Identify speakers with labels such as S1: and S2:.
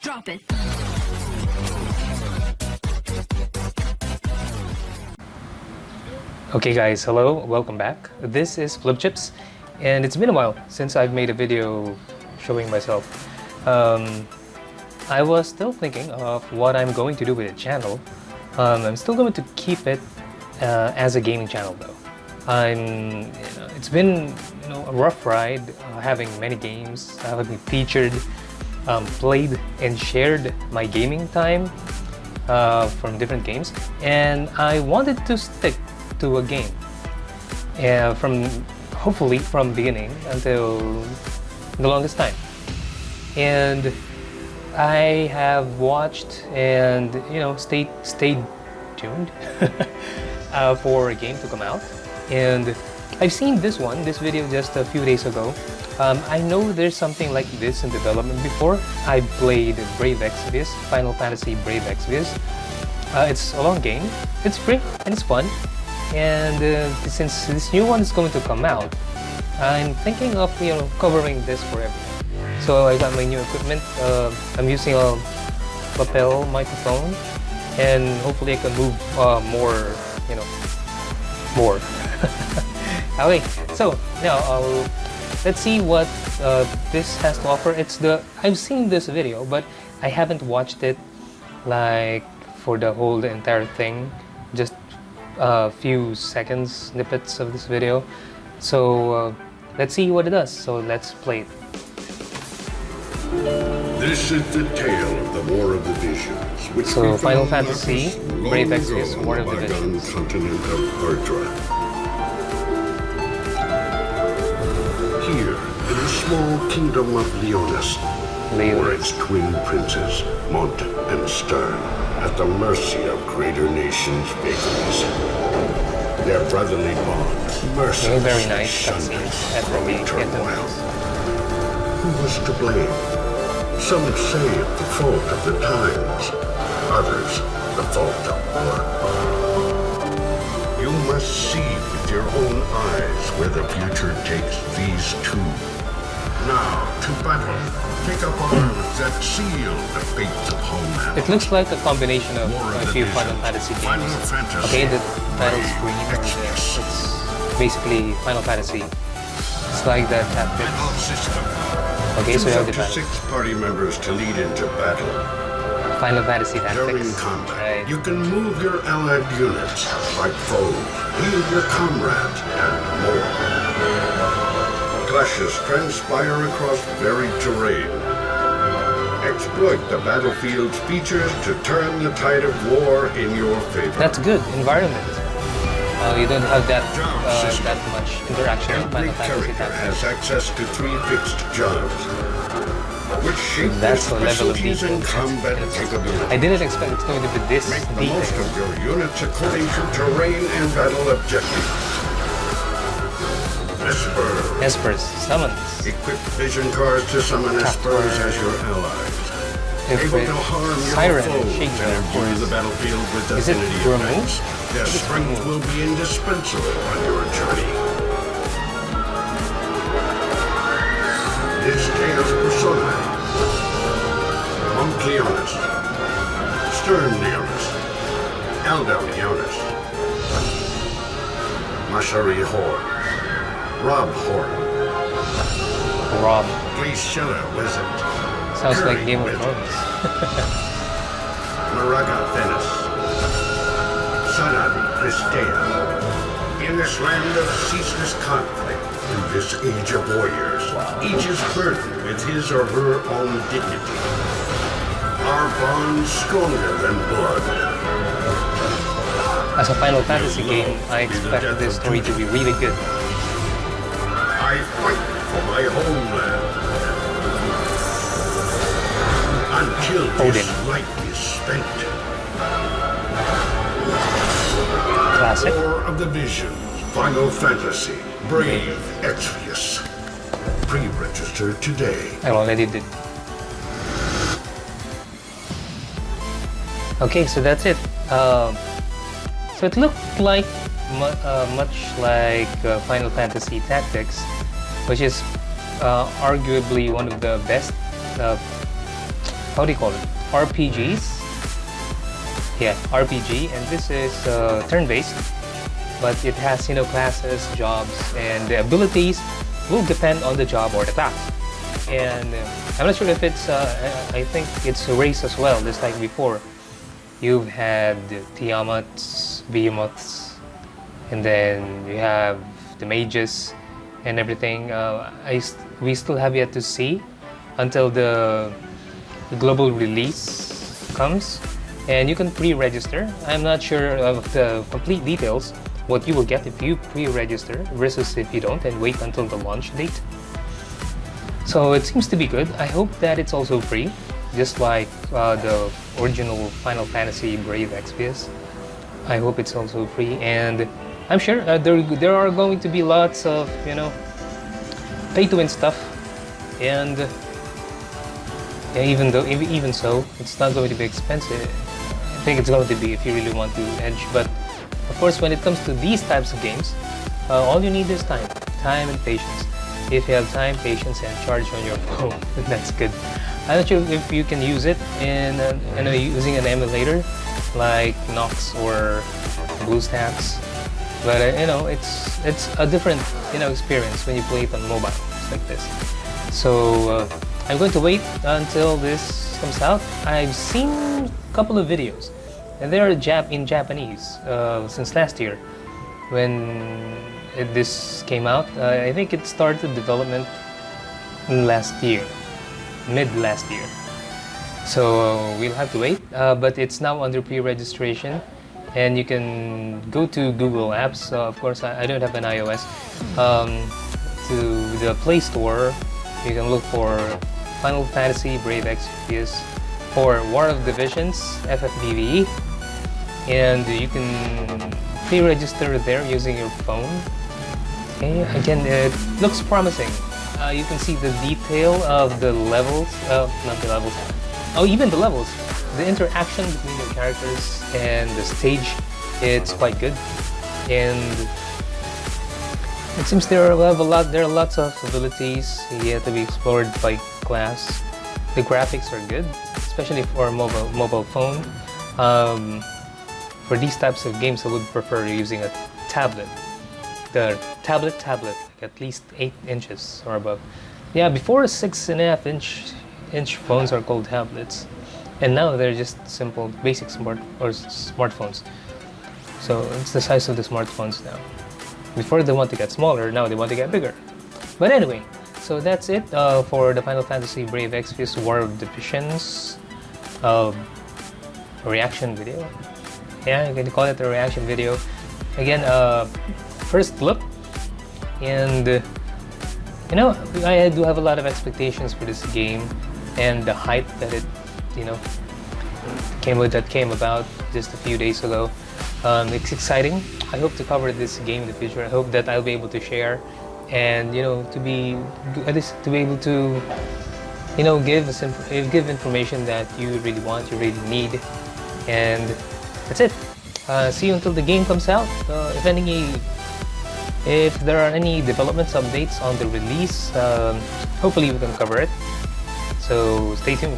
S1: Drop it.
S2: Okay guys, hello, welcome back. This is FlipChipz, and it's been a while since I've made a video showing myself. I was still thinking of what I'm going to do with the channel. I'm still going to keep it as a gaming channel though. It's been a rough ride having many games, having featured, played and shared my gaming time from different games, and I wanted to stick to a game hopefully from beginning until the longest time. And I have watched and stayed tuned for a game to come out, and I've seen this video just a few days ago. I know there's something like this in development before. I played Brave Exvius, Final Fantasy Brave Exvius. It's a long game, it's free and it's fun, and since this new one is going to come out, I'm thinking of covering this for everyone. So I got my new equipment. I'm using a lapel microphone, and hopefully I can move more. Okay, so now let's see what this has to offer. I've seen this video, but I haven't watched it like for the entire thing. Just a few seconds snippets of this video. So let's see what it does. So let's play it.
S3: This is the tale of the War of the Visions, which
S2: so Final Fantasy Brave Exvius, War of the Visions.
S3: Continent of Ardra. Here, in the small kingdom of Leonis, were its twin princes, Mont and Stern, at the mercy of greater nations' vagaries. Their brotherly bond, merciless,
S2: very nice
S3: sundered
S2: FFBE
S3: turmoil. Who was to blame? Some say the fault of the times, others the fault of war. You must see with your own eyes where the future takes these two. Now, to battle, take up arms that seal the fates of homeland.
S2: It looks like a combination of a few Final Fantasy games. Okay, the title screen over there, it's basically Final Fantasy. It's like the tactics. Okay, so we have the battle.
S3: 6 party members to lead into battle.
S2: Final Fantasy
S3: During
S2: tactics.
S3: combat,
S2: Right.
S3: you can move your allied units, fight foes, heal your comrades, and more. Clashes transpire across varied terrain. Exploit the battlefield's features to turn the tide of war in your favor.
S2: That's good. Environment. You don't have that much interaction with
S3: Every
S2: Final Fantasy
S3: character
S2: tactics.
S3: has access to 3 fixed jobs, which shape their
S2: That's the level of
S3: specialties
S2: detail.
S3: and combat capability.
S2: I didn't expect it's going to be this
S3: Make the most
S2: detailed.
S3: of your units according to terrain and battle objectives.
S2: Espers, summons.
S3: Equip vision cards to summon Espers as your allies. Able to harm
S2: Siren
S3: your
S2: and
S3: foes
S2: Shigma,
S3: and
S2: of
S3: imbue
S2: course.
S3: the battlefield with
S2: Is it
S3: affinity
S2: remove?
S3: effects. Their strength will be indispensable on your journey. This tale's personae: Monk Leonis, Stern Leonis, Eldel Leonis, Mashari Horn, Rob Horn,
S2: Rob.
S3: Glaciella Wizard,
S2: Sounds like
S3: Curry
S2: Game of
S3: Wizard,
S2: Thrones.
S3: Maraga Venice, Sanavi Christea. In this land of ceaseless conflict, in this age of warriors, each is burdened with his or her own dignity. Our bond stronger than blood.
S2: As a Final Fantasy game, I expect this story to be really good.
S3: I fight for my homeland. Until this
S2: Odin.
S3: life is spent.
S2: Classic.
S3: War of the Visions, Final Fantasy, Brave Exvius. Pre-register today.
S2: I already did. Okay, so that's it. So it looked like much like Final Fantasy Tactics, which is arguably one of the best how do you call it? RPGs. Yeah, RPG, and this is turn-based, but it has classes, jobs, and the abilities will depend on the job or the class. And I'm not sure if it's I think it's a race as well, just like before. You've had the Tiamats, Behemoths, and then you have the mages and everything. We still have yet to see until the global release comes. And you can pre-register. I'm not sure of the complete details, what you will get if you pre-register versus if you don't and wait until the launch date. So it seems to be good. I hope that it's also free, just like the original Final Fantasy Brave Exvius. I hope it's also free, and I'm sure there are going to be lots of pay-to-win stuff, and yeah, even so, it's not going to be expensive. I think it's going to be if you really want to edge, but of course when it comes to these types of games, all you need is time and patience. If you have time, patience, and charge on your phone, that's good. I'm not sure if you can use it in using an emulator like Nox or BlueStacks, but it's a different experience when you play it on mobile like this. So I'm going to wait until this comes out. I've seen a couple of videos, and they are in Japanese since last year when this came out. I think it started development last year, mid last year. So we'll have to wait, but it's now under pre-registration, and you can go to Google Apps. Of course, I don't have an iOS. To the Play Store, you can look for Final Fantasy Brave Exvius or War of Divisions FFBE, and you can pre-register there using your phone. Okay, again, it looks promising. You can see the detail of the levels, not the levels, even the levels. The interaction between your characters and the stage, it's quite good. And it seems there are lots of abilities yet to be explored by class. The graphics are good, especially for a mobile phone. For these types of games, I would prefer using a tablet. The tablet, like at least 8 inches or above. Yeah, before 6.5 inch phones are called tablets, and now they're just simple, basic smartphones. So it's the size of the smartphones now. Before they want to get smaller, now they want to get bigger. But anyway, so that's it for the Final Fantasy Brave Exvius War of Divisions reaction video. Yeah, you can call it a reaction video. Again, first look, and I do have a lot of expectations for this game, and the hype that it came about just a few days ago. It's exciting. I hope to cover this game in the future. I hope that I'll be able to share, and to be able to give information that you really want, you really need, and that's it. See you until the game comes out. If there are any developments, updates on the release, hopefully we can cover it. So stay tuned.